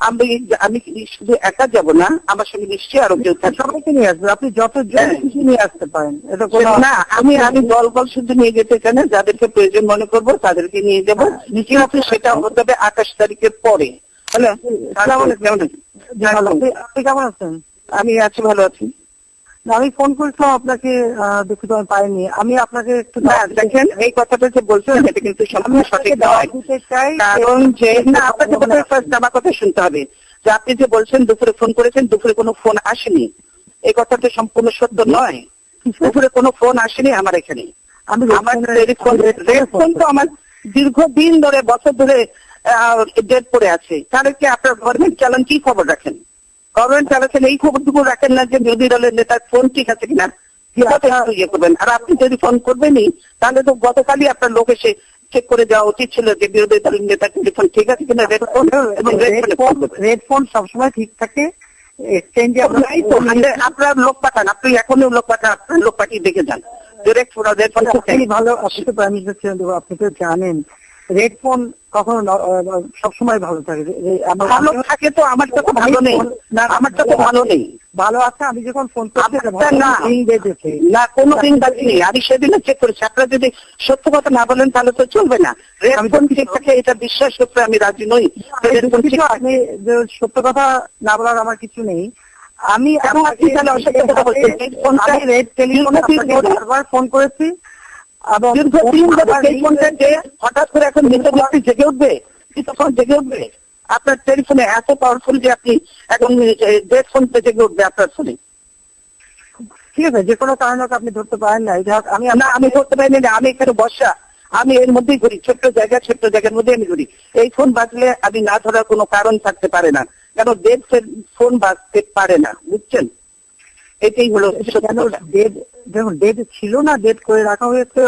আমি আমি শুধু একা যাব না, আমার সঙ্গে নিশ্চয়ই আরো কেউ থাকবে। সবাইকে নিয়ে আসবে, আপনি যত খুশি নিয়ে আসতে পারেন। এটা না, আমি দল শুধু নিয়ে যেতে চাই না, যাদেরকে প্রয়োজন মনে করবো তাদেরকে নিয়ে যাবো। কিন্তু সেটা হতে হবে 28 তারিখের পরে। হ্যালো, আপনি কেমন আছেন? আমি আছি, ভালো আছি। আমি ফোন করেছিলাম আপনাকে, দুঃখিত আমি পাইনি। আমি আপনাকে একটু দেখেন, এই কথাটা যে বলছেন এটা কিন্তু সম্পূর্ণ সঠিক নয়। কারণ যে না, আপনাকে ফার্স্ট আমার কথা শুনতে হবে যে আপনি যে বলছেন দুপুরে ফোন করেছেন, দুপুরে কোনো ফোন আসেনি, এই কথাটা সম্পূর্ণ সত্য নয়। দুপুরে কোনো ফোন আসেনি আমার এখানে। আমার টেলিফোন তো আমার দীর্ঘদিন ধরে, বছর ধরে ডেট পড়ে আছে। তাহলে কি আপনার গভর্নমেন্ট চালান কি খবর রাখেন? গভর্নমেন্ট চালাচ্ছেন, এই খবরটুকু রাখেন না যে বিরোধী দলের নেতার ফোন ঠিক আছে কিনা, ইয়ে করবেন। আর আপনি যদি ফোন করবেনই তাহলে তো গতকালই আপনার লোক এসে চেক করে যাওয়া উচিত ছিল যে বিরোধী দলের নেতার টেলিফোন ঠিক আছে কিনা। রেড ফোন সবসময় ঠিক থাকে। এক্সচেঞ্জে আপনার লোক পাঠান, আপনি এখনই লোক পাঠান, আপনার লোক পাঠিয়ে দেখে যান। রেড ফোন ভালো, আপনি তো প্রাইম মিনিস্টার ছিলেন, আপনি তো জানেন রেড ফোন কখনো সবসময় ভালো থাকে। ভালো থাকে তো আমারটা তো ভালো নেই, আমারটা তো ভালো নেই। ভালো আছে, আমি যখন ফোন করছি না, কোনো দিন বাজিনি। আমি সেদিনও চেক করেছি। আপনারা যদি সত্য কথা না বলেন তাহলে তো চলবে না। রেড ফোন ঠিক থাকে এটা বিশ্বাস করতে আমি রাজি নই। আপনি সত্য কথা না বলার আমার কিছু নেই। আমি ফোন করেছি হঠাৎ করে এখন আপনি জেগে উঠবে, তখন জেগে উঠবে। আপনার টেলিফোনে এত পাওয়ারফুল যে আপনি এখন ডেড ফোনটা জেগে উঠবে আপনার ফোনে। ঠিক আছে, যে কোনো কারণে আপনি ধরতে পারেন না। আমি ধরতে পারিনি না, আমি এখানে বসা, আমি এর মধ্যেই ঘুরি, ছোট্ট জায়গার মধ্যে আমি ঘুরি। এই ফোন বাজলে আমি না ধরার কোনো কারণ থাকতে পারে না, কেন ডেড ফোন বাজতে পারে না, বুঝছেন? এটাই হলো। দেখুন, ডেট ছিল না, ডেট করে রাখা হয়েছে।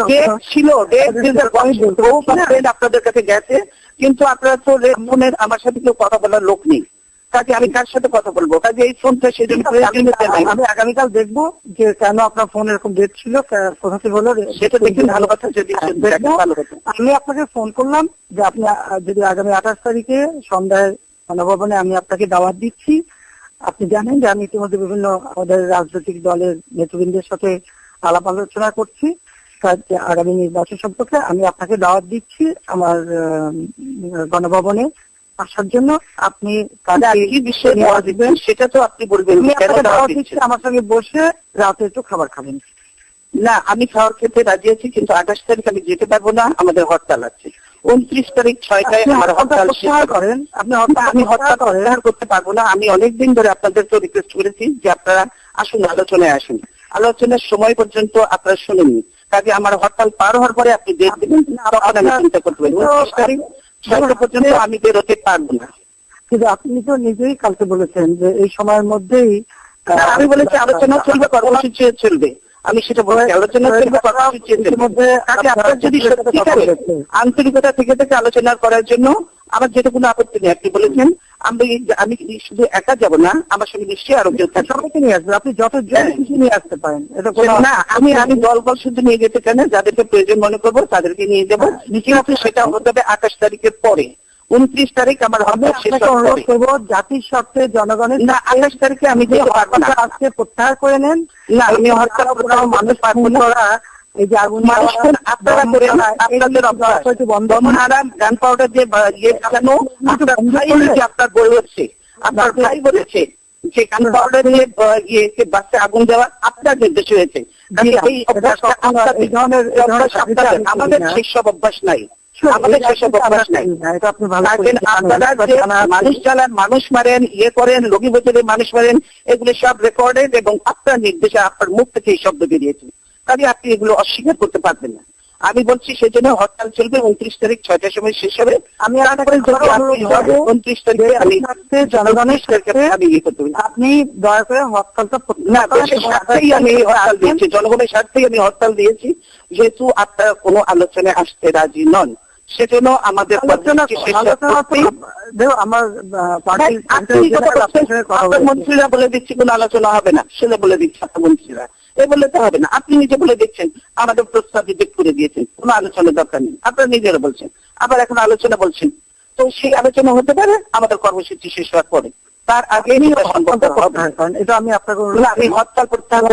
ছিল আপনাদের কাছে গেছে, কিন্তু আপনারা তো রেড ফোনের আমার সাথে কেউ কথা বলার লোক নেই। কাজে আমি কার সাথে কথা বলবো? কাজে এই ফোনটা সেদিন আমি আগামীকাল দেখবো যে কেন আপনার ফোন এরকম ডেট ছিল, কোথা থেকে হলো সেটা দেখুন। ভালো কথা, যদি আমি আপনাকে ফোন করলাম যে আপনি যদি আগামী 28 তারিখে সন্ধ্যায় গণভবনে আমি আপনাকে দাওয়াত দিচ্ছি। আপনি জানেন যে আমি ইতিমধ্যে বিভিন্ন আমাদের রাজনৈতিক দলের নেতৃবৃন্দের সাথে আলাপ আলোচনা করছি আগামী নির্বাচন সম্পর্কে। আমি আপনাকে দাওয়াত দিচ্ছি আমার গণভবনে আসার জন্য। আপনি কি বিষয়ে দাওয়াত দিবেন সেটা তো আপনি বলবেন। আমার সঙ্গে বসে রাতে একটু খাবার খাবেন। না, আমি খাবার খেতে রাজি আছি, কিন্তু 28 তারিখ আমি যেতে পারবো না, আমাদের হরতাল আছে। 29 তারিখ 6টায় আমার হরতাল করেন। আমি হরতাল করতে পারবো না। আমি অনেকদিন ধরে আপনাদেরকে রিকোয়েস্ট করেছি যে আপনারা আসুন, আলোচনায় আসুন। আলোচনার সময় পর্যন্ত আপনারা শুনেননি। কাজে আমার হরতাল পার হওয়ার পরে আপনি ডেট দেবেন, তখন আমি চিন্তা করতে পারি। 29 তারিখ 6টা পর্যন্ত আমি বেরোতে পারবো না। কিন্তু আপনি তো নিজেই কালকে বলেছেন যে এই সময়ের মধ্যেই। আমি বলেছি আলোচনা চলবে, কর্মসূচি চলবে। আমি সেটা বলছি, আলোচনা চলবে, কর্মসূচি চলবে। আপনার যদি আন্তরিকতা থেকে আলোচনা করার জন্য আমার যেটা কোনো আপত্তি নেই। আপনি বলেছেন আমি শুধু একা যাব না, আমার সঙ্গে নিশ্চয়ই আরো কেউ থাকবে। সবাইকে নিয়ে আসবে, আপনি যত খুশি নিয়ে আসতে পারেন। না, আমি দল শুধু নিয়ে যেতে চাই না, যাদেরকে প্রয়োজন মনে করবো তাদেরকে নিয়ে যাবো। কিন্তু সেটা হতে হবে 28 তারিখের পরে। 29 তারিখ আমার হবে। অনুরোধ করবো জাতির স্বার্থে জনগণের না, 28 তারিখে আমি যেতে পারবো না। আজকে প্রত্যাহার করে নেন। না, আমি হরতাল মানুষ পারবো না। এই যে আগুন আপনারা করে আপনাদের গান পাউডার যে ইয়ে চালানো, আপনার বলেছে, আপনার ভাই বলেছে যে গান পাউডার নিয়ে বাচ্চা আগুন দেওয়া আপনার নির্দেশ হয়েছে। আমাদের সেসব অভ্যাস নাই, আমাদের সেসব অভ্যাস নাই। আপনারা মানুষ চালান, মানুষ মারেন, ইয়ে করেন, লগি বছরে মানুষ মারেন, এগুলো সব রেকর্ডেড এবং আপনার নির্দেশে আপনার মুখ থেকে এই শব্দ বেরিয়েছে। কাজে আপনি এগুলো অস্বীকার করতে পারবেন না। আমি বলছি সেজন্য হরতাল চলবে। 29 তারিখ 6টার সময় শেষ হবে। আমি 29 তারিখে আমি জনগণের আমি ইয়ে করতে পারি। আপনি দয়া করে হরতালটা না, দেশের স্বার্থেই আমি হরতাল দিয়েছি, জনগণের স্বার্থেই আমি হরতাল দিয়েছি। যেহেতু আপনারা কোনো আলোচনায় আসতে রাজি নন, সেজন্য আমাদের মন্ত্রীরা বলে দিচ্ছি কোনো আলোচনা হবে না, সেটা বলে দিচ্ছে আপনার মন্ত্রীরা। এ বললে তো হবে না। আপনি নিজে বলে দিচ্ছেন, আমাদের প্রস্তাব রিজেক্ট করে দিয়েছেন, কোনো আলোচনার দরকার নেই, আপনারা নিজেরা বলছেন। আবার এখন আলোচনা বলছেন, তো সেই আলোচনা হতে পারে আমাদের কর্মসূচি শেষ হওয়ার পরে, তার আগে এটা আমি আপনাকে আমি হরতাল প্রত্যাহার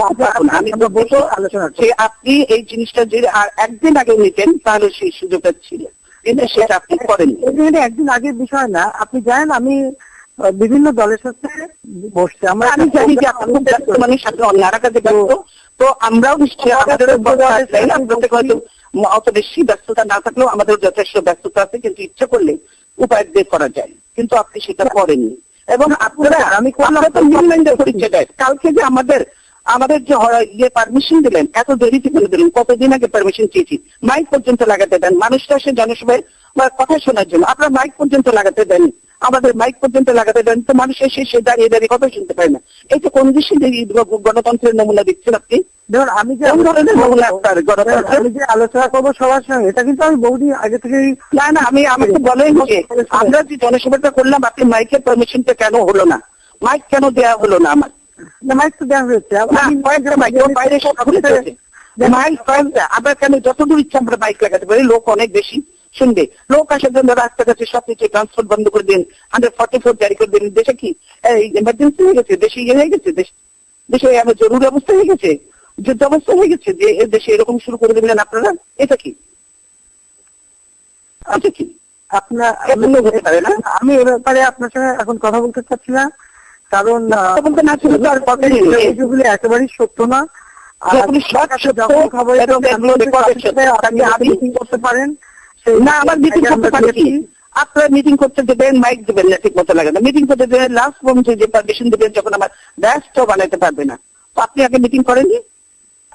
আমি তো বলবো আলোচনা যে আপনি এই জিনিসটা যদি আর একদিন আগে নিতেন তাহলে সেই সুযোগটা ছিল, কিন্তু সেটা আপনি করেননি। একদিন আগের বিষয় না, আপনি জানেন আমি বিভিন্ন দলের সাথে বসছি, আমি জানি যে আপনি মানে সাথে অন্যান্য কাজে ব্যস্ত, তো আমরাও নিশ্চয়ই আমাদের হয়তো অত বেশি ব্যস্ততা না থাকলেও আমাদের যথেষ্ট ব্যস্ততা আছে, কিন্তু ইচ্ছা করলে উপায় বের করা যায়, কিন্তু আপনি সেটা করেননি। এবং আপনারা আমি কালকে যে আমাদের যে ইয়ে পারমিশন দিলেন, এত দেরিতে করে দিলেন, কতদিন আগে পারমিশন চেয়েছি, মাইক পর্যন্ত লাগাতে দেন, মানুষটা আসে জনসভায় কথা শোনার জন্য, আপনারা মাইক পর্যন্ত লাগাতে দেন, আমাদের মাইক পর্যন্ত লাগাতে দেন, তো মানুষ এসে সে দাঁড়িয়ে দাঁড়িয়ে কথা শুনতে পারে না। এই তো কোন দেশে গণতন্ত্রের নমুনা দিচ্ছেন আপনি? ধরুন আমি যে আলোচনা করবো সবার সঙ্গে, এটা কিন্তু আমি বহুদিন আগে থেকে না আমি আমাকে বলেন যে আমরা যে জনসভাটা করলাম আপনি মাইকের পারমিশনটা কেন হলো না, মাইক কেন দেওয়া হলো না? আমার মাইক তো দেওয়া হয়েছে, বাইরে সব মাইক আমরা কেন যতদূর ইচ্ছা আমরা মাইক লাগাতে পারি, লোক অনেক বেশি শুনবে, লোক আসার জন্য রাস্তাঘাটে সবকিছু ট্রান্সপোর্ট বন্ধ করে দিন, 144 জারি করে দিন। দেশে কি ইমার্জেন্সি হয়ে গেছে, দেশে ইয়ে হয়ে গেছে, দেশে আমার জরুরি অবস্থা হয়ে গেছে, যুদ্ধ অবস্থা হয়ে গেছে যে এর দেশে এরকম শুরু করে দেবেন আপনারা? এটা কি আচ্ছা কি আপনার হতে পারে না? আমি এ ব্যাপারে আপনার সঙ্গে এখন কথা বলতে চাচ্ছি না, কারণ বলতে না ছিল তো আর কথা এইগুলি একেবারেই সত্য না। করতে পারেন না, আমার মিটিং করতে পারছি, আপনারা মিটিং করতে দেবেন, মাইক দেবেন না, ঠিক মতো লাগে না, মিটিং করতে দেবেন, লাস্ট পর্যন্ত যে পারমিশন দেবেন যখন আমার ব্যস্ত বানাতে পারবে না, তো আপনি আগে মিটিং করেননি,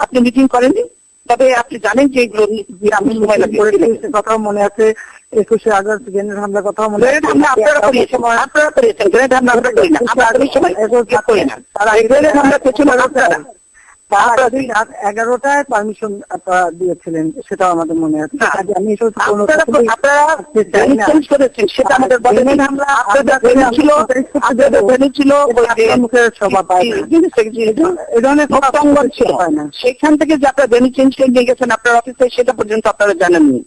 আপনি মিটিং করেননি, তবে আপনি জানেন যে এগুলো আমি সময় লাগে। কথা মনে আছে 21শে আগস্ট গ্রেনেড হামলার কথা মনে আছে? আপনারা করিয়েছেন, গ্রেনেড হামলা আমরা করি না, আমরা আগামী সময় করি না, তারা গ্রেনেড হামলা পেছনে আপনারা 11টায় পারমিশন আপনারা দিয়েছিলেন, সেটা আমাদের মনে আছে। আমি সেটা আমাদের সেখান থেকে যে আপনারা ভেন্যু চেঞ্জ করে নিয়ে গেছেন আপনার অফিসে, সেটা পর্যন্ত আপনারা জানেননি।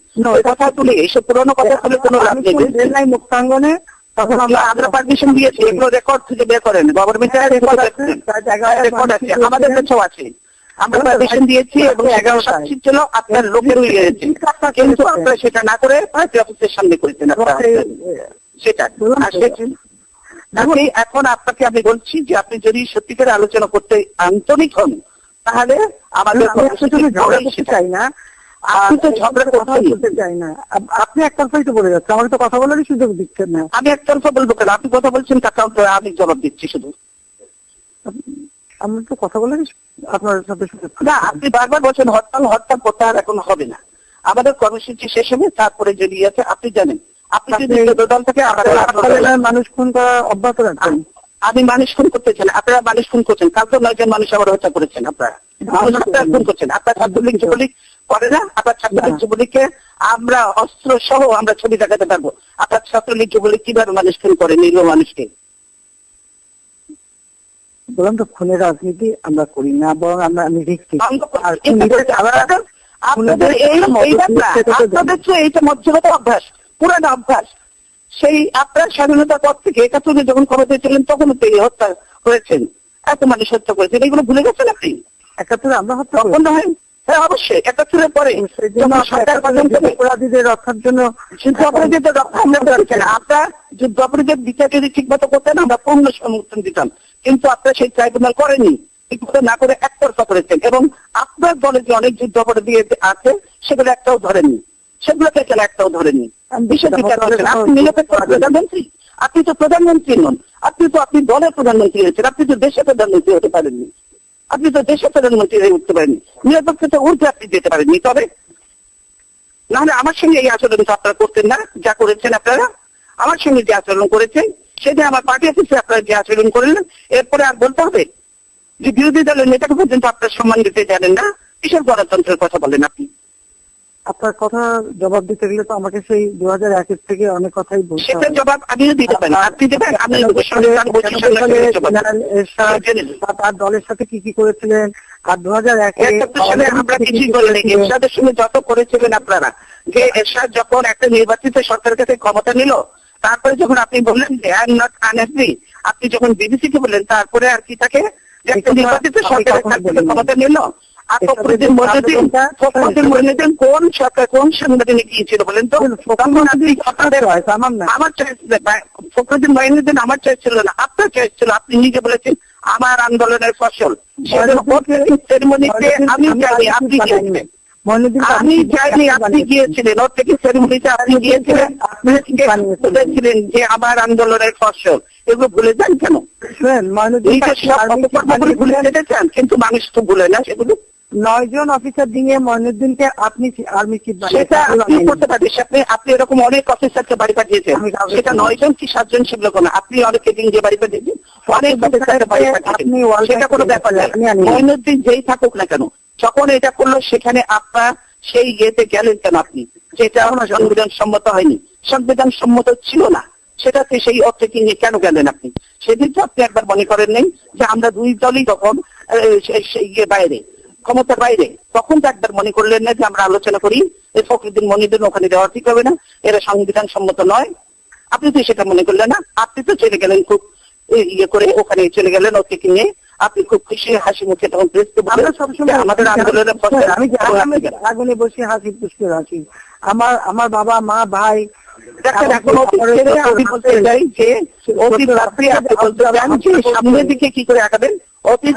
কথা তুলে এইসব পুরোনো কথা তুলে কোনো লাভ নেই। মুক্তাঙ্গনে তখন আমরা পারমিশন দিয়েছি, এগুলো রেকর্ড থেকে বের করেন, গভর্নমেন্টের রেকর্ড আছে, আমাদের কাছেও আছে, আমরা পারমিশন দিয়েছি এবং 11টা ছিল আপনার লোকের হয়েছে, কিন্তু আপনারা সেটা না করে অফিসের সামনে করেছেন সেটা। এখন আপনাকে আমি বলছি যে আপনি যদি সত্যিকার আলোচনা করতে আন্তরিক হন তাহলে আমাদের চাই না, আপনি তো ঝগড়া কথা বলতে চাই না, আপনি একতরফাই তো বলে যাচ্ছে, আমাকে তো কথা বলারই সুযোগ দিচ্ছেন না। আমি একতরফা বলবো কেন, আপনি কথা বলছেন তাকে আমি জবাব দিচ্ছি শুধু, আমি তো কথা বলারই আপনার সাথে না। আপনি বারবার বলছেন হরতাল প্রত্যাহার এখন হবে না, আমাদের কর্মসূচি শেষ হবে, তারপরে যদি আছে আপনি জানেন, আপনি যদি দল থেকে মানুষ খুন করা অব্যাহত রাখবেন। আমি মানুষ খুন করতে চান, আপনারা মানুষ খুন করছেন, কাল তো 9 জন মানুষ আবার হত্যা করেছেন, আপনারা খুন করছেন, আপনার ছাত্রলীগ যুবলীগ করে না, আপনার ছাত্রলীগ যুবলীগকে আমরা অস্ত্র সহ আমরা ছবি দেখাতে পারবো, আপনার ছাত্রলীগ যুবলীগ কিভাবে মানুষ খুন করে, নিরীহ মানুষকে। বললাম তো খুনের রাজনীতি আমরা করি না, বরং আমরা এইটা মধ্যগত অভ্যাস, পুরানো অভ্যাস, সেই আপনার স্বাধীনতার পর থেকে 71 যখন ক্ষমতায় ছিলেন তখন হত্যা করেছেন, এত মানুষ হত্যা করেছেন, এগুলো ভুলে গেছেন আপনি? 71 আমরা হত্যা হয়? হ্যাঁ অবশ্যই, 71-এর পরে অপরাধীদের রক্ষার জন্য যুদ্ধ অপরাধীদের রক্ষা আমরা করেছেন, আপনার যুদ্ধ অপরাধীদের বিচার যদি ঠিক মতো করতেন আমরা পূর্ণ সমর্থন দিতাম, কিন্তু আপনারা সেই ট্রাইব্যুনাল করেনি, ঠিকমতো না করে একতরফা করেছেন, এবং আপনার দলে যে অনেক যুদ্ধ অপরাধী আছে সেগুলো একটাও ধরেননি, সেগুলোকে কেন একটাও ধরেননি, বিশেষ বিচার করেছেন। আপনি নিরপেক্ষ প্রধানমন্ত্রী, আপনি তো প্রধানমন্ত্রী নন, আপনি দলের প্রধানমন্ত্রী হয়েছেন, আপনি তো দেশের প্রধানমন্ত্রী হতে পারেননি, আপনি তো দেশের প্রধানমন্ত্রী হয়ে উঠতে পারেননি, নিরপেক্ষতা উঠে আপনি যেতে পারেননি। তবে নাহলে আমার সঙ্গে এই আচরণ তো আপনারা করতেন না, যা করেছেন আপনারা আমার সঙ্গে যে আচরণ করেছেন, সেদিন আমার পার্টি অফিসে আপনারা যে আচরণ করলেন, এরপরে আর বলতে হবে যে বিরোধী দলের নেতাকে পর্যন্ত আপনার সম্মান দিতে জানেন না, কিসের গণতন্ত্রের কথা বলেন আপনি? আপনার কথা জবাব দিতে গেলে তো আমাকে সেই 2001 থেকে অনেক কথাই বলতে হবে। সেটা জবাব আমিও দিতে পারি, আপনি দেবেন, আমি তার দলের সাথে কি কি করেছিলেন, আর 2001 সালে আমরা কিছুই বলিনি, এরশাদের সঙ্গে যত করেছিলেন আপনারা, যে এরশাদ যখন একটা নির্বাচিত সরকারের কাছে ক্ষমতা নিল তারপরে যখন আপনি বললেন যে আই এম নট আনহ্যাপি, আপনি যখন বিবিসি কে বললেন, তারপরে আর কি থাকে যে একটা নির্বাচিত সরকারের কাছ থেকে ক্ষমতা নিল। আর ফখরুদ্দিন মইনুদ্দিন কোন সরকার, কোন সংগঠনে গিয়েছিল বলেন তো? আমার চয়েস, ফখরুদ্দিন মইনুদ্দিন আমার চয়েস ছিল না, আপনার চয়েস ছিল। আপনি নিজে বলেছেন আমার আন্দোলনের ফসল। সেরেমনিতে আমি যাইনি, আপনি গিয়েছিলেন। আমি যাইনি, আপনি গিয়েছিলেন। ওর থেকে সেরেমনিতে আপনি গিয়েছিলেন, আপনি বলেছিলেন যে আমার আন্দোলনের ফসল। এগুলো ভুলে যান কেন? ভুলে যেতে চান, কিন্তু মানুষ তো ভুলে না সেগুলো। 9 জন অফিসার দিয়ে মইনুদ্দিনকে আপনি আর্মি চিফ সেটা আপনি করতে পারেন। আপনি এরকম অনেক অফিসারকে বাড়ি পাঠিয়েছেন, সেটা 9 জন কি 7 জন ছিল কোনো, আপনি অনেককে দিয়ে বাড়ি পাঠিয়েছেন, অনেক অফিসারকে বাড়ি পাঠিয়েছেন, সেটা কোনো ব্যাপার না। মইনুদ্দিন যেই থাকুক না কেন, যখন এটা করলো সেখানে আপনার সেই ইয়েতে গেলেন কেন আপনি? যেটা সংবিধান সম্মত হয়নি, সংবিধান সম্মত ছিল না, সেটাতে সেই অর্থে নিয়ে কেন গেলেন আপনি? সেদিন তো আপনি একবার মনে করেন নেই যে আমরা দুই দলই তখন সেই বাইরে, ক্ষমতার বাইরে, তখন তো একবার মনে করলেন না যে আমরা আলোচনা করি এই ফখরুদ্দিন মইনুদ্দিন ওখানে দেওয়া ঠিক হবে না, এরা সংবিধান সম্মত নয়? আপনি তো সেটা মনে করলেন না, আপনি তো চলে গেলেন খুব ইয়ে করে, ওখানে চলে গেলেন ওকে কিনে, আপনি খুব খুশি হাসি মুখে তখন প্রেসকে বললেন সবসময় আমাদের আন্দোলনের ফসল। আমি আগুনে বসে হাসি পুষ্টি আছি, আমার বাবা মা ভাই। আমি বলতে চাই যে অতীত আপনি বলতে চান যে সামনের দিকে কি করে আগাবেন, অতীত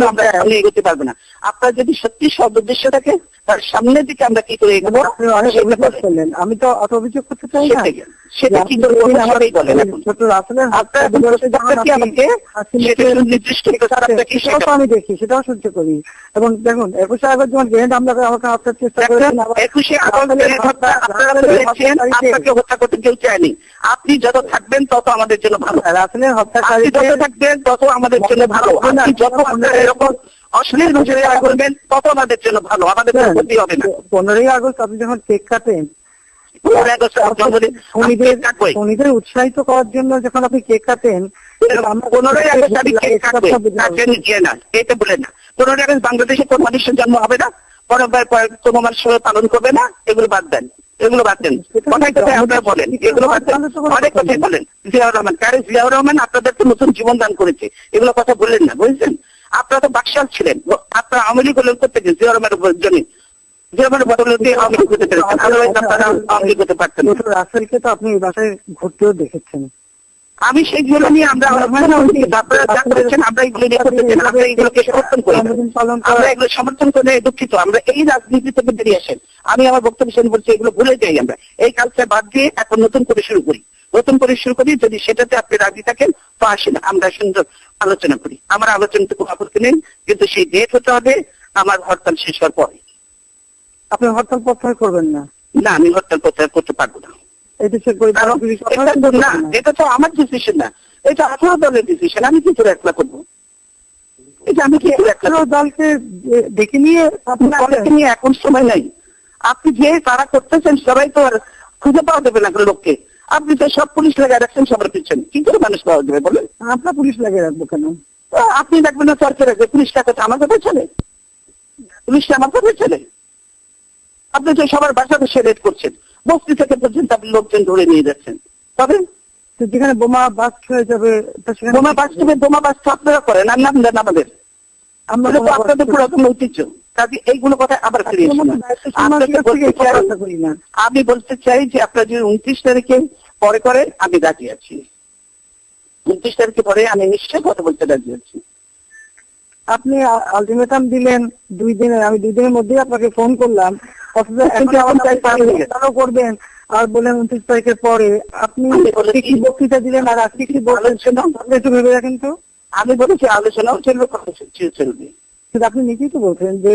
আমরা সামনে এগোতে পারবো না। আপনার যদি সত্যি সদ উদ্দেশ্য থাকে তার সামনের দিকে আমরা কি করে এগোবো, করলেন। আমি তো অত অভিযোগ করতে চাই না, সেটা কি করে আমারই বলেন। আমি দেখি, সেটাও সহ্য করি। এবং দেখুন 21শে আগস্ট যখন গ্রেনেড হামলা করে আমাকে হত্যার চেষ্টা করেছেন, 21শে আগস্ট আপনাকে হত্যা করতে কেউ চায়নি। আপনি যত থাকবেন তত আমাদের জন্য ভালো, রাসেলের হত্যাকারী যত থাকবেন তত আমাদের জন্য ভালো। যত এরকম অশ্লীল ভাষায় করবেন তত আমাদের জন্য ভালো, আমাদের ক্ষতি হবে না। 15ই আগস্ট আপনি যখন কেক কাটেন, শনিদের উৎসাহিত করার জন্য যখন আপনি কেক কাটেন, 15ই আগস্ট আমি কেক কাটেন গিয়ে না, এটা বলে না। 15ই আগস্ট বাংলাদেশে কোন মানুষের জন্ম হবে না, কোন মানুষ পালন করবে না, এগুলো বাদ দেন, এগুলো বাদ দেন। কথায় কথায় আপনারা বলেন, এগুলো বাদ দেন, অনেক কথাই বলেন। জিয়াউর রহমান, কারে জিয়াউর রহমান আপনাদেরকে নতুন জীবন দান করেছে, এগুলো কথা বললেন না, বুঝছেন? আপনারা তো বাকশাল ছিলেন, আপনারা আওয়ামী লীগ করলেন করতে গেছে জিয়াউর রহমানের জন্য, জিয়াউর রহমানের বদলে আওয়ামী লীগ করতে পেরেছেন, আদারওয়াইজ আপনারা আওয়ামী লীগ করতে পারতেন। রাসেলকে তো আপনি এই বাসায় ঘুরতেও দেখেছেন। আমি সেইগুলো নিয়ে আমরা এগুলো নিয়ে করতে চাই, আমরা এগুলোকে সমর্থন করি, আমরা এগুলো সমর্থন করে দুঃখিত। আমরা এই রাজনীতি থেকে বেরিয়ে আসেন। আমি আমার বক্তব্য শুনে বলছি এগুলো ভুলে যাই, আমরা এই কালচার বাদ দিয়ে এখন নতুন করে শুরু করি, যদি সেটাতে আপনি রাজি থাকেন তো আসেন, আমরা সুন্দর আলোচনা করি। আমার আলোচনাতে কোনো আপত্তি নেই, কিন্তু সেই ডেট হতে হবে আমার হরতাল শেষ হওয়ার পরে। আপনি হরতাল প্রত্যাহার করবেন না? না, আমি হরতাল প্রত্যাহার করতে পারবো না। এটা তো আমার ডিসিশন না, এটা 18 দলের ডিসিশন। আমি কি করে একলা করবো? এটা আমি কি করে একলা? দলকে ডেকে নিয়ে দলকে নিয়ে এখন সময় নাই। আপনি যে তারা করতেছেন সবাই তো আর খুঁজে পাওয়া যাবে না লোককে। আপনি তো সব পুলিশ লাগিয়ে রাখছেন সবার পিছনে, কি করে মানুষ পাওয়া যাবে বলেন? আপনার পুলিশ লাগিয়ে রাখবো কেন? আপনি রাখবেন না সরকার রাখবে, পুলিশটা কথা আমাকে পেছনে, পুলিশটা আমাকে পেছনে। আপনি তো সবার বাসাতে সেলেক্ট করছেন, বস্তি থেকে পর্যন্ত আপনি লোকজন ধরে নিয়ে যাচ্ছেন। তবে যেখানে বোমা বাস্ট হয়ে যাবে, বোমা বাস্ট আপনারা করেন, আর নাম দেন আমাদের, আমরা তো আপনাদের পুরাতন ঐতিহ্য। কাজে এইগুলো কথা আবার ফিরিয়ে আমি বলতে চাই যে আপনারা যদি 29 তারিখে পরে করেন আমি রাজি আছি, 29 তারিখে পরে আমি নিশ্চয়ই কথা বলতে রাজি আছি। আপনি আলটিমেটাম দিলেন 2 দিনের, আমি 2 দিনের মধ্যেই আপনাকে ফোন করলাম, করবেন আর বলেন 29 তারিখের পরে। আপনি কি বক্তৃতা দিলেন আর আজকে কি বলছেন একটু ভেবে রাখেন তো। আমি বলেছি আলোচনাও চলবে, কর্মসূচিও চলবে, কিন্তু আপনি নিজেই তো বলছেন যে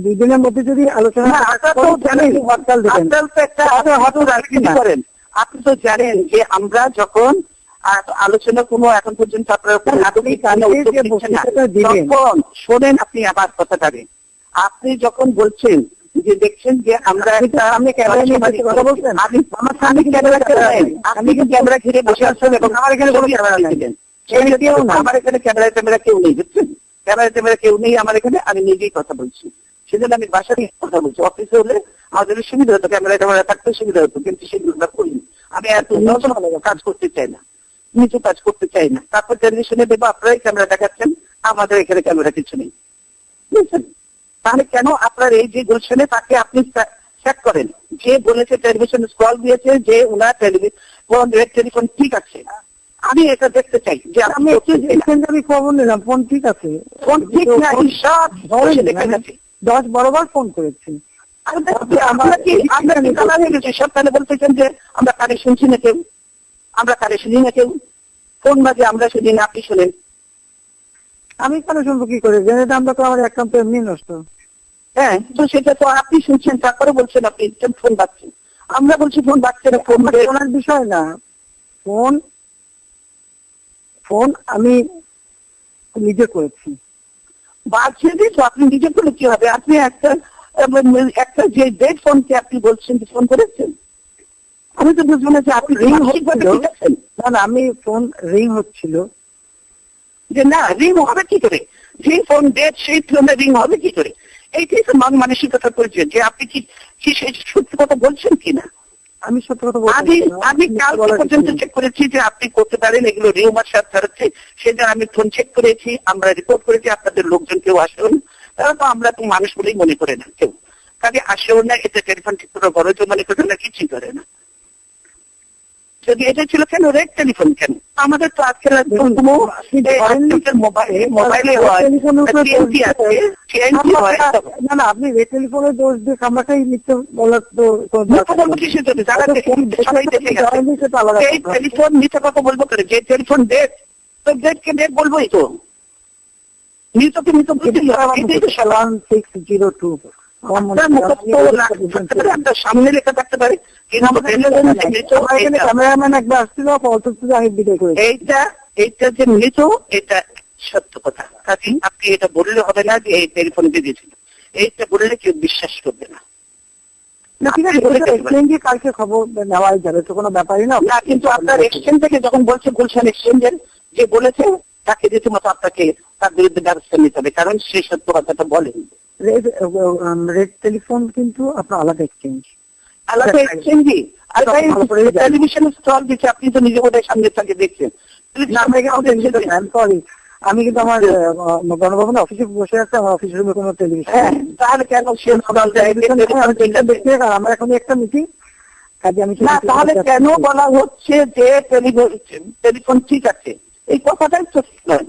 2 দিনের মধ্যে যদি আলোচনা করেন। আপনি তো জানেন যে আমরা যখন আলোচনা কোনো এখন পর্যন্ত আপনারা শোনেন, আপনি আবার কথাটাকে আপনি যখন বলছেন যে দেখছেন যে আমরা আপনি কথা বলছেন, আমার সামনে আপনি ক্যামেরা ঘিরে বসে আসছেন এবং আমার এখানে কোনো ক্যামেরা নেই, আমার এখানে ক্যামেরা কেউ নেই, বুঝছেন? ক্যামেরা কেউ নেই আমার এখানে, আমি নিজেই কথা বলছি। সেজন্য আমি বাসা নিয়ে কথা বলছি। অফিসে হলে আমাদের সুবিধা হতো, ক্যামেরা থাকতে সুবিধা হতো, কিন্তু সেগুলো আমরা করিনি। আমি এত নতুন কাজ করতে চাই না, নিচু কাজ করতে চাই না। তারপর টেলিভিশনে দেবো, আপনারাই ক্যামেরা দেখাচ্ছেন, আমাদের এখানে ক্যামেরা কিছু নেই, বুঝছেন? তাহলে কেন আপনার এই যে গুলশানে তাকে আপনি চেক করেন, যে বলেছে টেলিভিশন স্ক্রল দিয়েছে যে ওনার টেলিফোন ঠিক আছে, আমি এটা দেখতে চাই যে আমি আমি খবর নিলাম ফোন ঠিক আছে, ফোন ঠিক না, সব লেখা আছে। 10 বরাবর ফোন করেছি। সপ্তাহে বলতেছেন যে আমরা কারে শুনছি না কেউ, আমরা কারে শুনি না কেউ, কোন মাঝে আমরা শুনি না, আপনি শোনেন। আমি কেন শুনবো কি করে, জেনে আমরা তো আমার অ্যাকাউন্ট এমনি নষ্ট। হ্যাঁ, তো সেটা তো আপনি শুনছেন, তারপরে বলছেন আপনি ফোন বাজছে, আমরা বলছি ফোন বাজছে না। ফোন ওনার বিষয় না, ফোন ফোন আমি নিজে করেছি। বাজছে দিন তো আপনি নিজে করলে কি হবে? আপনি একটা যে ডেড ফোনকে আপনি বলছেন ফোন করেছেন, আমি তো বুঝবো না যে আপনি রিং হচ্ছিল। না না, আমি ফোন রিং হচ্ছিল, যে না রিং হবে কি করে, যে ফোন ডেড সেই ফোনে রিং হবে কি করে? এইটাই তো মানসিকতা করেছে যে আপনি কি সত্যি কথা বলছেন কিনা। আমি সত্যি কথা বলছি। আমি কাল পর্যন্ত চেক করেছি যে আপনি করতে পারেন এগুলো রিউমার সাথে ধরেছে, সেটা আমি ফোন চেক করেছি, আমরা রিপোর্ট করেছি, আপনাদের লোকজন কেউ আসেন, তারা তো আমরা তো মানুষ বলেই মনে করে না কেউ, কাজে আসেও না, এটা টেলিফোন ঠিক করে বড় মনে করে না, কিছুই করে না। যদি এটা ছিল কেন রেড টেলিফোন কেন? আমাদের তো আজকের মোবাইলে না না, আপনি রেড টেলিফোনের দোষ দিয়ে আমাকেই মিথ্যে বলার তো কিসের জন্য? টেলিফোন মিথ্যা কথা বলবো করে, যে টেলিফোন ডেট, তো ডেটকে ডেট বলবোই তো, মৃতকে মৃত বুঝতে 1602 সামনে লেখা থাকতে পারে। ক্যামেরাম্যান একবার আসছিল, আমি বিদায় করেছি। এইটা যে মৃত, এটা সত্য কথা, কাজে আপনি এটা বললে হবে না যে এই টেলিফোন দিয়ে দিয়েছিল, এইটা বললে কেউ বিশ্বাস করবে না। ঠিক আছে, কালকে খবর নেওয়াই যাবে, তো কোনো ব্যাপারই না। কিন্তু আপনার এক্সচেঞ্জ থেকে যখন বলছে গুলশান এক্সচেঞ্জের যে বলেছে, তাকে রীতিমতো আপনাকে তার বিরুদ্ধে ব্যবস্থা নিতে হবে, কারণ সে সত্য কথাটা বলেন। রেড টেলিফোন কিন্তু আপনার আলাদা এক্সচেঞ্জ, আলাদা এক্সচেঞ্জই। আর টেলিভিশন স্টল দিচ্ছে, আপনি তো নিজে বোধহয় সামনে থেকে দেখছেন। সরি, আমি কিন্তু আমার গণভবনের অফিসে বসে আছে, আমার অফিসের রুমে কোনো টেলিভিশন। তাহলে কেন দেখতে, আমার এখন একটা মিটিং, কাজে আমি না, তাহলে কেন বলা হচ্ছে যে টেলিফোন ঠিক আছে? এই কথাটাই তো ঠিক নয়।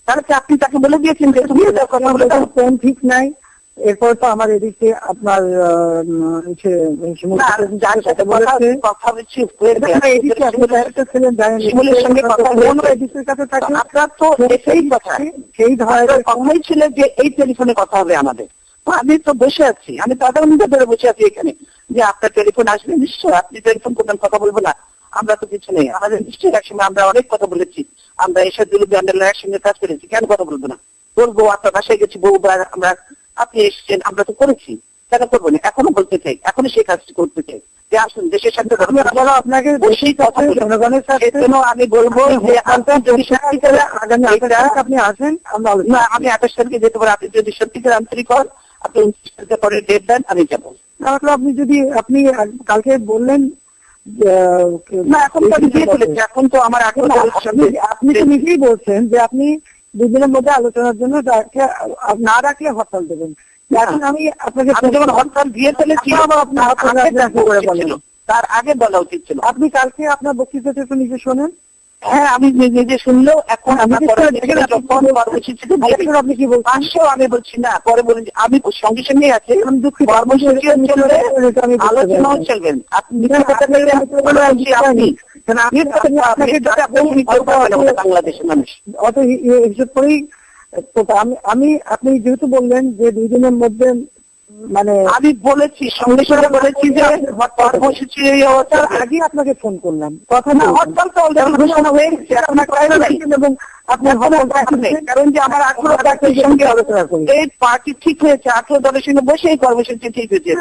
তাহলে আপনি তাকে বলে দিয়েছেন যে তুমি ফোন ঠিক নাই, এরপর তো আমার এদিকে আপনার সেই ধরনের কথাই ছিল যে এই টেলিফোনে কথা হবে আমাদের। আমি তো বসে আছি, আমি তো আধা ঘন্টা ধরে বসে আছি এখানে, যে আপনার টেলিফোন আসবে নিশ্চয়, আপনি টেলিফোন করবেন, কথা বলবো না, আমরা তো কিছু নেই, আমাদের নিশ্চয়ই একসঙ্গে আমরা অনেক কথা বলেছি, আমরা এসব একসঙ্গে কাজ করেছি, কেন কথা বলবো না? বলবো, আপনার বাসায় গেছি বহুবার, আমরা আপনি এসেছেন, আমরা তো করেছি, কেন করবো না? এখনো বলতে চাই, এখনো সেই কাজটি করতে চাই যে আসুন দেশের সাথে আপনাকে জনগণের সাথে আমি বলবো যে আগামী আপনি আসেন, আমি 28 তারিখে যেতে পারি, আপনি যদি সত্যিকার আন্তরিক হন, আপনি 29 তারিখে পরে ডেট দেন, আমি যাবো। আপনি যদি আপনি কালকে বললেন না, এখন তো আমি দিয়ে বলেছি, এখন তো আমার আপনি তো নিজেই বলছেন যে আপনি 2 দিনের মধ্যে আলোচনার জন্য না রাখলে হরতাল দেবেন। এখন আমি আপনাকে যখন হরতাল দিয়ে ফেলেছি, তার আগে বলা উচিত ছিল। আপনি কালকে আপনার বক্তৃতাটা একটু নিজে শোনেন। হ্যাঁ, আমি নিজে শুনলেও এখন আপনি কি বলছেন? আমি বলছি না, পরে বলেন আমি সঙ্গে সঙ্গে আছে, কর্মসূচি আলোচনাও চলবেন। বাংলাদেশের মানুষ অত হিসেব করেই আমি আপনি যেহেতু বললেন যে 2 দিনের মধ্যে, মানে আমি বলেছি সঙ্গে সঙ্গে বলেছি যে কর্মসূচি আগে আপনাকে ফোন করলাম, কথা না, হরতাল তো ঘোষণা হয়ে গেছে, এবং আপনার কারণ যে আমার 18 দলের সঙ্গে আলোচনা করি, এই পার্টি ঠিক হয়েছে, 18 দলের সঙ্গে বসে এই কর্মসূচি ঠিক হয়েছে।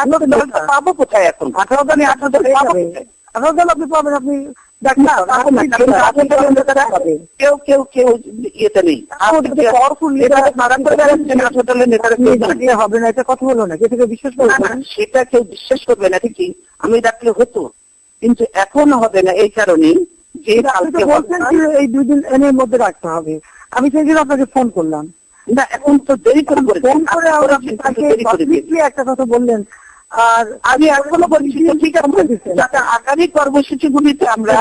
18 দল পাবো কোথায় এখন? 18 দল 18 দল 18 দল আপনি পাবেন, আপনি কেউ কেউ কেউ ইয়েতে নেই, হবে না, এটা কথা হলো না, কে থেকে বিশ্বাস করবে না, সেটা কেউ বিশ্বাস করবে না ঠিকই, আমি ডাকলে হতো, কিন্তু এখন হবে না এই কারণে যে কালকে বলছেন এই 2 দিন এর মধ্যে রাখতে হবে। আমি সেই জন্য আপনাকে ফোন করলাম। না, এখন তো দেরি করে ফোন করে একটা কথা বললেন, আর আমি এখনো বলছি ঠিক আছে, যাতে আগামী কর্মসূচিগুলিতে আমরা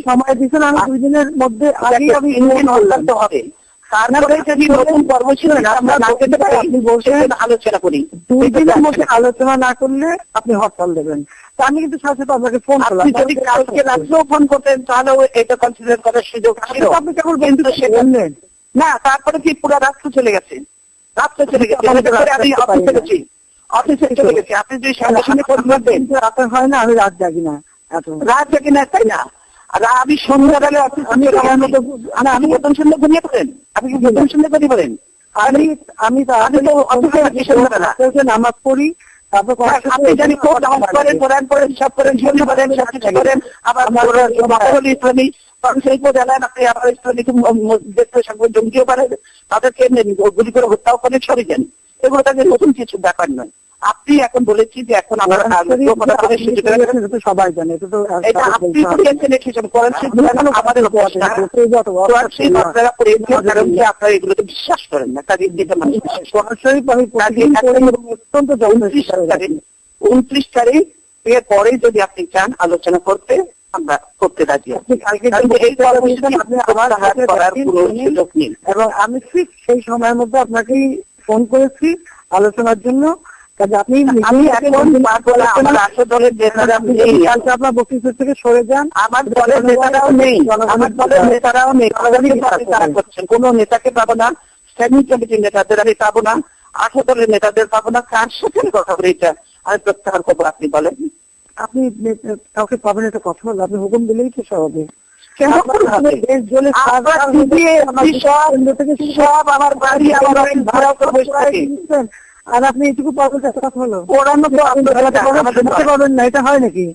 সময় দিচ্ছেন, আমি 2 দিনের মধ্যে আগে আমি করতে হবে, তারপরে যদি নতুন কর্মসূচি আমরা না পেতে পারি আপনি বলছেন আলোচনা করি। 2 দিনের মধ্যে আলোচনা না করলে আপনি হরতাল দেবেন। তা আমি কিন্তু সাথে সাথে আপনাকে ফোন করলাম, যদি কালকে রাত্রেও ফোন করতেন তাহলেও এটা কনসিডার করার সুযোগ ছিল। আপনি কেবল কিন্তু বললেন না, তারপরে কি পুরো রাত্র চলে গেছে, রাত্রে চলে গেছে, আমি অফিসে গেছি, অফিসে চলে গেছি, আপনি যদি সঙ্গে সঙ্গে ফোন করবেন। রাতে হয় না, আমি রাত জাগি না, রাত জাগি না তাই না, আর আমি সন্ধ্যাবেলা অফিস, আমি প্রথম সন্ধ্যা ঘুমিয়ে পড়েন, আপনি কি প্রথম সন্ধ্যা ঘুমিয়ে পড়েন? আমি তো অফিসে আছি সন্ধ্যাবেলা, নামাজ পড়ি, তারপর আপনি জানি কোরআন পড়েন, সব করেন, ঝুলি করেন, সব কিছু করেন, আবার ইসলামী সেই পর এলেন আপনি, আবার ইসলামী দেখতে সঙ্গে জঙ্গিও পারেন, তাদেরকে গুলি করে হত্যাও করেন, সরে যান, এগুলো তাদের নতুন কিছু ব্যাপার নয়। আপনি এখন বলেছি যে এখন আমরা সবাই জানে, এটা তো আপনি আমাদের আপনারা এগুলোতে বিশ্বাস করেন না, কাজে সরাসরি অত্যন্ত 29 তারিখ এর পরে যদি আপনি চান আলোচনা করতে, আমরা করতে রাজি আছি। এই কর্মসূচি আপনি আমার হাত করার কোনো সুযোগ নেই, এবং আমি ঠিক সেই সময়ের মধ্যে আপনাকেই ফোন করেছি আলোচনার জন্য। আমি এখন আমার রাষ্ট্র দলের নেতারা নেই, আপনার বক্তৃতা থেকে সরে যান, আমার দলের নেতারাও নেই, আমার দলের নেতারাও নেই, করছেন কোন নেতাকে পাবো না, স্ট্যান্ডিং কমিটির নেতাদের আমি পাবো না, 8 দলের নেতাদের পাবো না, কার সাথে কথা বলে এটা আমি প্রত্যাহার করবো। আপনি বলেন, আপনি কাউকে পাবেন, এটা কথা হলো, আপনি হুকুম দিলেই তো সব হবে। সব আমার বাড়ি আমার ভাড়া করে বসে থাকে, আর আপনি এটুকু পাবেন, কথা হলো পাবেন না, এটা হয় নাকি?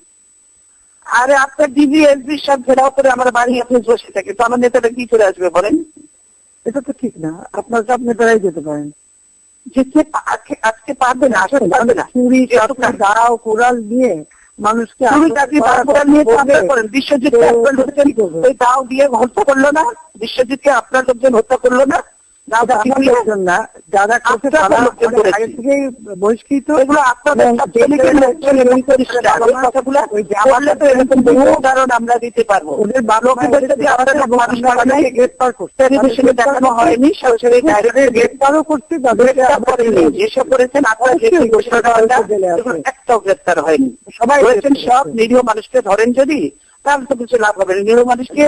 আরে আপনার ডিবি এসবি সব ঘেরাও করে আমার বাড়ি আপনি বসে থাকে, তো আমার নেতাটা কি করে আসবে বলেন? এটা তো ঠিক না, আপনার সব নেতারাই যেতে পারেন, যেতে আজকে পারবে না, আসলে পারবে না। চুরি দাও কোরাল দিয়ে মানুষকে বিশ্বজিৎ ওই দাও দিয়ে হত্যা করলো না, বিশ্বজিৎকে আপনার লোকজন হত্যা করলো না, যারা বহিষ্কৃত, এগুলো আপনাদের উদাহরণ আমরা দিতে পারবো। দেখানো হয়নি, সরাসরি গ্রেপ্তারও করছে, যেসব করেছেন আপনারা একটাও গ্রেপ্তার হয়নি, সবাই হয়েছেন, সব নিরীহ মানুষকে ধরেন যদি, তাহলে তো কিছু লাভ হবে না। নিরীহ মানুষকে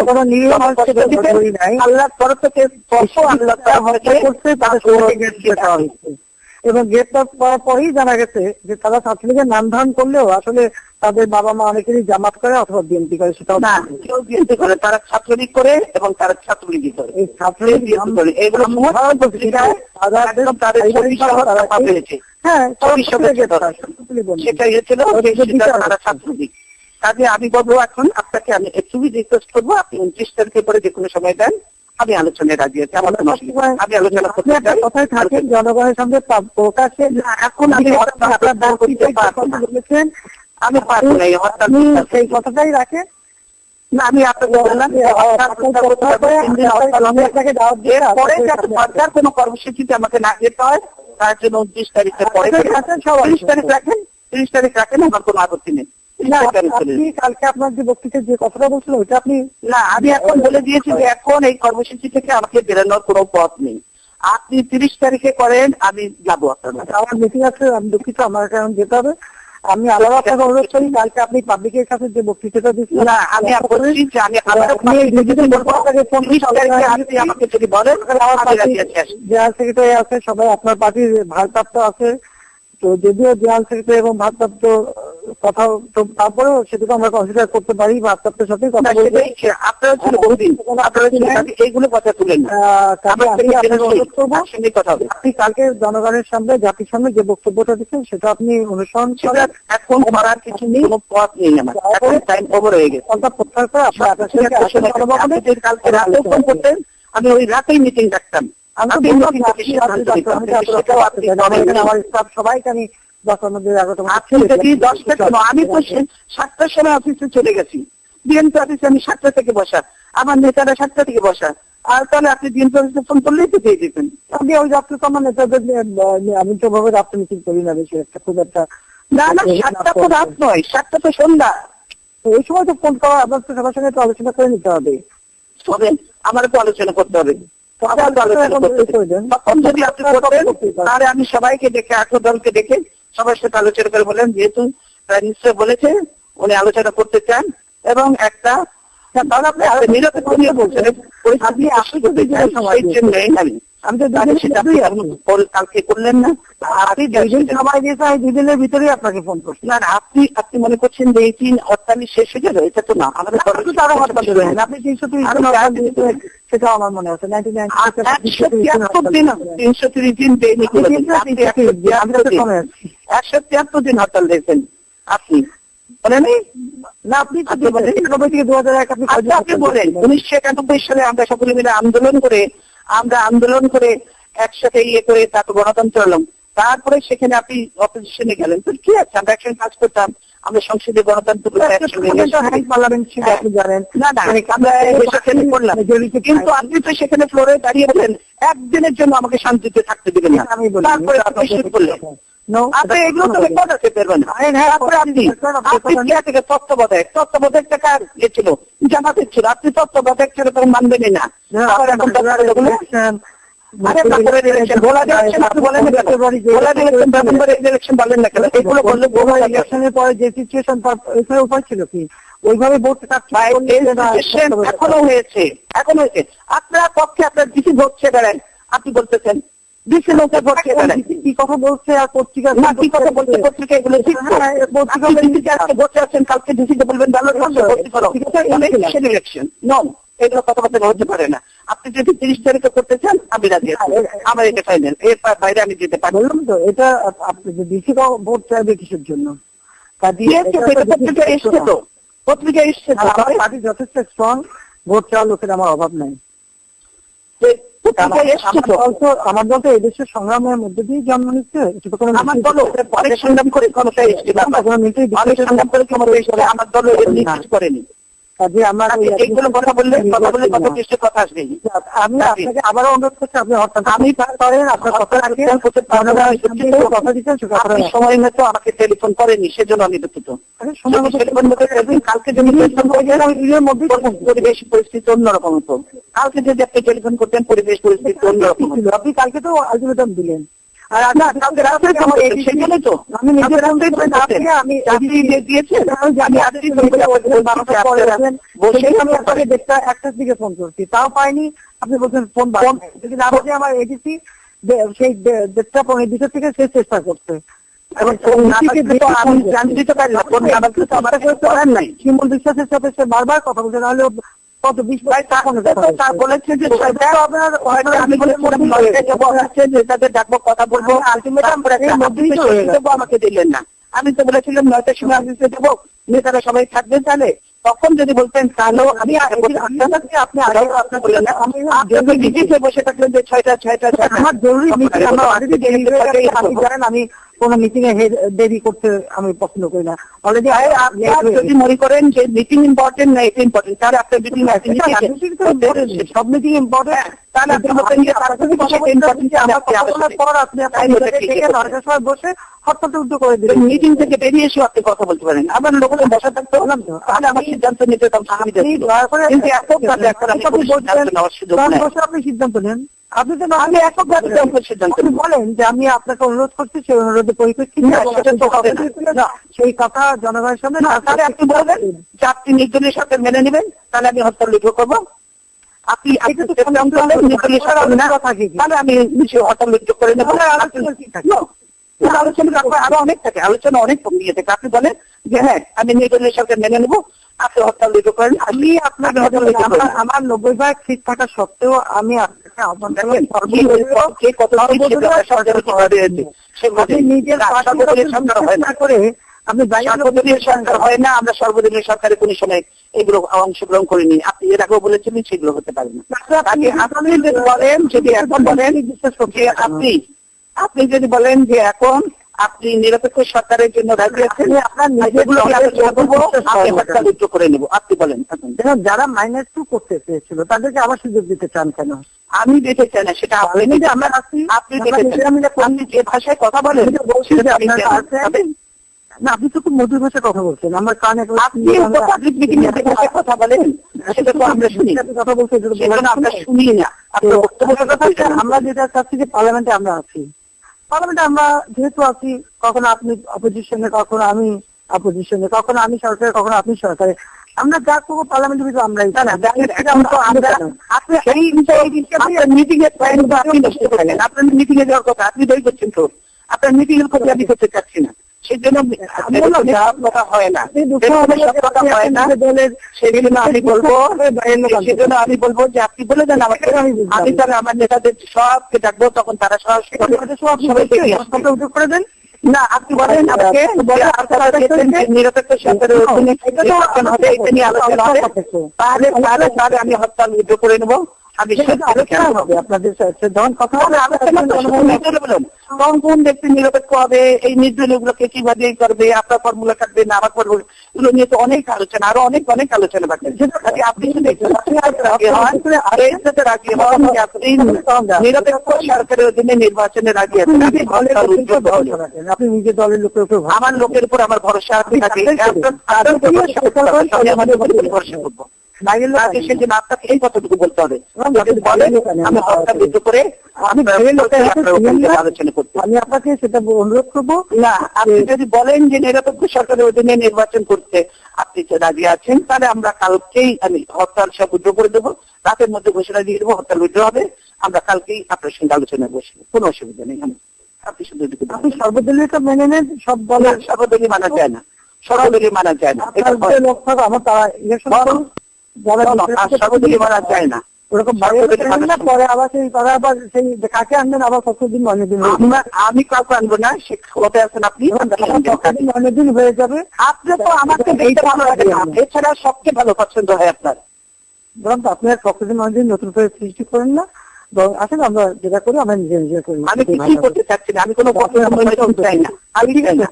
আল্লাহর তরফ থেকে এবং গ্রেপ্তার করার পরেই জানা গেছে যে তারা ছাত্রলীগের নাম ধারণ করলেও আসলে তাদের বাবা মা অনেকেরই জামাত করে অথবা বিএনপি করে, সেটাও না, কেউ বিএনপি করে, তারা ছাত্রলীগ করে এবং তারা ছাত্রলীগই করে, এই ছাত্রলীগ করে, এগুলো সেটাই হচ্ছিল তারা ছাত্রলীগ। কাজে আমি বলবো এখন আপনাকে আমি একটু রিকোয়েস্ট করবো, আপনি 29 তারিখের পরে যে কোনো সময় দেন, আমি আলোচনায় রাজি আছি, আমার আমি আলোচনা করতে চাই। কোথায় থাকেন জনগণের সামনে প্রকাশে, এখন আমি বলেছেন আমি পারবো না, সেই কথাটাই রাখেন না, আমি আপনাকে বললাম সরকার কোন কর্মসূচিতে আমাকে না যেতে হয়, তার জন্য 29 তারিখের পরে 30 তারিখ রাখেন, 30 তারিখ রাখেন, আমার কোনো আপত্তি নেই। কালকে আপনার যে বক্তৃতা যে কথাটা বলছিল ওইটা আপনি না, আমি এখন বলে দিয়েছি যে এখন এই কর্মসূচি থেকে আমাকে বেরোনোর কোনো পথ নেই, আপনি 30 তারিখে করেন, আমি যাবো আপনার। আমার মিটিং আছে, আমি দুঃখিত, আমার এখন যেতে হবে। আমি আলাদা আপনাকে অনুরোধ করি, কালকে আপনি পাবলিকের কাছে যে বক্তৃতাটা দিচ্ছেন, না আমি বলছি যে আমি আমাকে যদি বলেন, জেনারেল সেক্রেটারি আছে, সবাই আপনার পার্টির ভারপ্রাপ্ত আছে, তো যদিও জেনারেল সেক্রেটারি এবং ভারপ্রাপ্ত কথা, তো তারপরেও সেটুকু আমরা কনসিডার করতে পারি, ভারপ্রাপ্তের সাথে কথা বলতে। আপনারা ছিল বহুদিন, আপনারা ছিল এইগুলো কথা তুলেন না। আপনি কালকে জনগণের সামনে, জাতির সামনে যে বক্তব্যটা দিচ্ছেন সেটা আপনি অনুসরণ করেন। এখন করার কিছু নেই, কোনো পথ নেই আমার, এখন টাইম ওভার হয়ে গেছে। প্রত্যাহার করে আপনার কালকে রাতেও ফোন করতেন, আমি ওই রাতেই মিটিং ডাকতাম। আমার স্টাফ সবাইকে আমি 10টা কেন, আমি তো 7টার সময় অফিসে চলে গেছি। বিএনপি অফিসে আমি 7টা থেকে বসা, আমার নেতারা 7টা থেকে বসা। আর তাহলে আপনি বিএনপি অফিসে ফোন করলেই তো পেয়ে যেতেন। আমি ওই রাত্রে তো আমার নেতাদের, আমি তো ভাবে রাত্রে মিটিং করি না বেশি একটা, খুব একটা। না না, 7টা তো রাত নয়, 7টা তো সন্ধ্যা। এই সময় তো ফোন করা, আপনার তো সবার সঙ্গে তো আলোচনা করে নিতে হবে। তবে আমার তো আলোচনা করতে হবে। তখন যদি আপনি করতেন, তাহলে আমি সবাইকে ডেকে, 8 দলকে ডেকে সবার সাথে আলোচনা করে বলেন, যেহেতু নিশ্চয় বলেছে উনি আলোচনা করতে চান, এবং একটা তাহলে আপনি নিরপেক্ষ নিয়ে বলছেন আপনি আমি তো কালকে করলেন না, আপনি 2 দিন সময় দিয়েছেন, 2 দিনের ভিতরেই আপনাকে ফোন করছি। না না, আপনি মনে করছেন যে এই 3 হরতালি শেষ হয়ে গেল, এটা তো না। আমাদের আপনি 330 সেটা আমার মনে আছে 373 দিন দেয়নি, 173 দিন হরতাল দিয়েছেন আপনি, বলেন না? আপনি থেকে 2001 আপনি বলেন 1991 সালে আমরা সকলে মিলে আন্দোলন করে একসাথে করে তারপর গণতন্ত্র এলাম। তারপরে সেখানে আপনি অপোজিশনে গেলেন, তো কি আছে, আমরা একসঙ্গে কাজ করতাম, আমরা সংসদে গণতন্ত্র করলাম। কিন্তু আপনি তো সেখানে ফ্লোরে দাঁড়িয়ে বলেন একদিনের জন্য আমাকে শান্তিতে থাকতে দিবেন না, আমি তারপরে করলেন আপনি এগুলো তো রেকর্ড আছে পেরবেন। তারপরে আপনি তত্ত্বাবধায়ক টাকা ছিল, জামাতের ছিল, আপনি তত্ত্বাবধায়ক ছিল তখন মানবেনই না। আবার এখন ওইভাবে এখনো হয়েছে। আপনার পক্ষে আপনার ডিসি ভোট বেড়ান, আপনি বলতেছেন ডিসি লোকের ভোট বেড়ান, কি কথা বলছে আর পত্রিকা কি কথা বলছে, পত্রিকা এগুলো ভোটে আছেন, কালকে ডিসিকে বলবেন ইলেকশন নন, এগুলো কথাবার্তা হতে পারে না। আপনি যদি 30 তারিখে করতে চান আমি রাজি আছি, আমার এটা ফাইনাল, এর বাইরে আমি যেতে পারি। বললাম তো, এটা আপনি ডিসি ভোট চাইবে কিসের জন্য? পত্রিকা এসছে তো, পার্টি যথেষ্ট স্ট্রং, ভোট চাওয়ার লোকের আমার অভাব নাই। আমার দল তো এই দেশের সংগ্রামের মধ্যে দিয়ে জন্ম নিচ্ছে, আমার দল অনেক সংগ্রাম করে ক্ষমতায় এসেছিল, আমার দল করেনি। এইগুলো কথা বললে কত কিছু কথা আসবে। আমি আপনাকে আবারও অনুরোধ করছি, আপনি আমি করেন আপনার কথা দিচ্ছেন, সময় মতো আমাকে টেলিফোন করেনি, সেজন্য আমি দুঃখিত। কালকে যদি পরিবেশ পরিস্থিতি অন্যরকম হতো, কালকে যদি আপনি টেলিফোন করতেন পরিবেশ পরিস্থিতি অন্যরকম হতো। আপনি কালকে তো আলটিমেটাম দিলেন, আর সেখানে তো আমি নিজের আমি দিয়েছেন, আমি আপনাকে 1টার দিকে ফোন করছি, তাও পাইনি। আপনি বলছেন ফোন যদি না বলছে, আমার এডিসি সেই 1:15 থেকে সে চেষ্টা করছে, শিমুল বিশ্বাসের সাথে সে বারবার কথা বলছে, নাহলে কত 20 বলেছে যে তাদের ডাকবো, কথা বলবো, আমাকে দিলেন না। আমি তো বলেছিলাম 9টার সময় অফিসে দেবো, নেতারা সবাই থাকবেন, তাহলে তখন যদি বলতেন তাহলেও আমি আপনি আগে আপনার বললেন না, আমি নিজে বসে থাকলেন যে 6টা আমার জরুরি জানেন, আমি কোন মিটিং এ দেরি করতে আমি পছন্দ করি না। অলরেডি যদি মনে করেন যে মিটিং ইম্পর্টেন্ট না, এটা ইম্পর্টেন্ট, তাহলে আপনার মিটিং সব মিটিং ইম্পর্টেন্ট, তাহলে আপনি বলতেন যে তার সাথে পর আপনি 9টার সময় বসে হরতালটা উদ্যোগ করে দিলেন, মিটিং থেকে বেরিয়ে এসে আপনি কথা বলতে পারেন। আবার লোকের বসা থাকতে হলাম তো, তাহলে আমার সিদ্ধান্ত নিতে আপনি সিদ্ধান্ত নেন। আপনি তো আমি এককভাবে সিদ্ধান্ত বলেন যে আমি আপনাকে অনুরোধ করছি, সেই অনুরোধের পরিপ্রেক্ষিতে সেই কথা জনগণের সামনে, তাহলে আপনি বলবেন যে আপনি নির্দলীয় সরকার মেনে নেবেন, তাহলে আমি হরতাল উদ্যোগ করবো। আপনি তাহলে আমি হরতাল উদ্যোগ করে নেব। আলোচনা আরো অনেক থাকে, আলোচনা অনেক নিয়ে থাকে। আপনি বলেন যে হ্যাঁ আমি নির্দলীয় সরকার মেনে নেবো, আপনি হরতাল উইথড্র করেন। আমি আপনাকে আমার 90% ঠিক থাকা সত্ত্বেও আমি আপনাকে আহ্বান করলাম নিজের সরকার হয় না করে আপনি সর্বদলীয় সরকার হয় না, আমরা সর্বদলীয় সরকারে কোন সময় এগুলো অংশগ্রহণ করিনি। আপনি এর আগেও বলেছিলেন সেগুলো হতে পারে না। আপনি যদি বলেন, যদি এখন বলেন আপনি যদি বলেন যে এখন আপনি নিরপেক্ষ সরকারের জন্য রাজি আছেন, আপনার নিজেগুলো উইথড্র করে নেবো। আপনি বলেন যারা -2 করতে চেয়েছিল তাদেরকে আবার সুযোগ দিতে চান কেন? আমি দিতে চাই না, সেটা আপনি যে ভাষায় কথা বলেন না, আপনি তো খুব মধুর ভাষায় কথা বলছেন, আমার কানে পাবলিক মিটিং এর ভাষায় কথা বলেন, সেটা তো আমরা শুনি কথা বলছি, আমরা শুনি না। আমরা যেটা চাচ্ছি যে পার্লামেন্টে আমরা আছি, পার্লামেন্টে আমরা যেহেতু আছি, কখনো আপনি অপোজিশনে, কখনো আমি অপোজিশনে, কখনো আমি সরকারে, কখনো আপনি সরকারে, আমরা যা করবো পার্লামেন্টের ভিতরে আমরাই। মিটিং এর আপনি নষ্ট করেন, আপনার মিটিং এ যাওয়ার কথা আপনি দই করছেন, তো আপনার মিটিং এর কথা আমি করতে চাচ্ছি না। সেই জন্য কথা হয় না, সেজন্য আমি বলবো যে আপনি বলে দেন আমাকে, আমি তাহলে আমার নেতাদের সবকে ডাকবো, তখন তারা সবাই করে দেন। না, আপনি বলেন আমাকে নিরপেক্ষ সরকারের অধীনে হবে, এটা নিয়ে আলোচনা হবে, তাহলে আমি হরতাল উইথড্র করে নেবো। আপনাদের কথা হবে, কোন ব্যক্তি নিরপেক্ষ হবে, এই নির্দলীয় গুলোকে কিভাবে করবে, আপনার ফর্মুলা থাকবে না আমার ফর্মুলা, এগুলো নিয়ে তো অনেক আলোচনা, আরো অনেক আলোচনা বাকি। আপনি যদি নিরপেক্ষ সরকারের অধীনে নির্বাচনের আগে আপনি নিজের দলের লোকের উপর, আমার লোকের উপর আমার ভরসা থাকে, ভরসা করবো। সেজন্য আপনাকে এই কথাটুকু বলতে হবে, আমি হরতাল উইথড্র করে আলোচনা করতে। আমি আপনাকে সেটা অনুরোধ করবো। না, আপনি যদি বলেন যে নিরপেক্ষ সরকারের অধীনে নির্বাচন করতে আপনি রাজি আছেন, তাহলে আমরা কালকেই আমি হরতাল সব উইথড্র করে দেবো, রাতের মধ্যে ঘোষণা দিয়ে দেবো হরতাল উইথড্র হবে, আমরা কালকেই আপনার সঙ্গে আলোচনায় বসবো, কোনো অসুবিধা নেই। আপনি শুধু আপনি সর্বদলীয়টা মেনে নেন, সব দলের সর্বদলীয় মানা যায় না, সর্বদলীয় মানা যায় না, আমার তারা ইলেকশন সর্বদলীয় মানা যায় না, ওরকম পরে আবার সেই কাকে আনবেন, আবার কতদিন অনেকদিন আমি কাউকে আনবো না, সে ক্ষমতায় আছেন আপনি, অনেকদিন হয়ে যাবে। আপনি তো আমাকে ভালো লাগে না, এছাড়া সবচেয়ে ভালো পছন্দ হয় আপনার, বরং আপনি আর কতদিন অনেকদিন নতুন করে সৃষ্টি করেন না। আসলে আমরা যেটা করি আমরা নিজে নিজে করি। আমি কি করতে চাচ্ছি না, আমি কোনো চাই না, আমি ঠিক আছে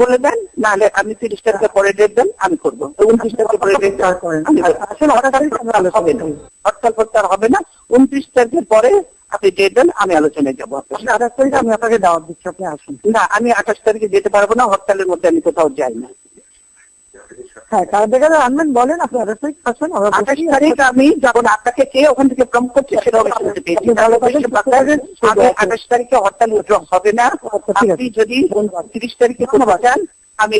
বলে দেন, নাহলে আপনি 30 তারিখে পরে ডেট দেন, আমি করবো 29 তারিখে পরে ডেট করেন। হরতাল ফরতাল হবে না, 29 তারিখের পরে আপনি ডেট দেন, আমি আলোচনায় যাবো। 28 তারিখে আমি আপনাকে দাওয়াত দিচ্ছি, আপনি আসুন। না, আমি 28 তারিখে যেতে পারবো না, হরতালের মধ্যে আমি কোথাও যাই না। হ্যাঁ, কার দেখা আনবেন বলেন, আপনি 28 তারিখ আসুন। 28 তারিখ আমি যাবো না, আপনাকে কে ওখান থেকে প্রম করছে সেটা 28 তারিখে হরতাল উইথড্র হবে না। আপনি যদি 30 তারিখে চান আমি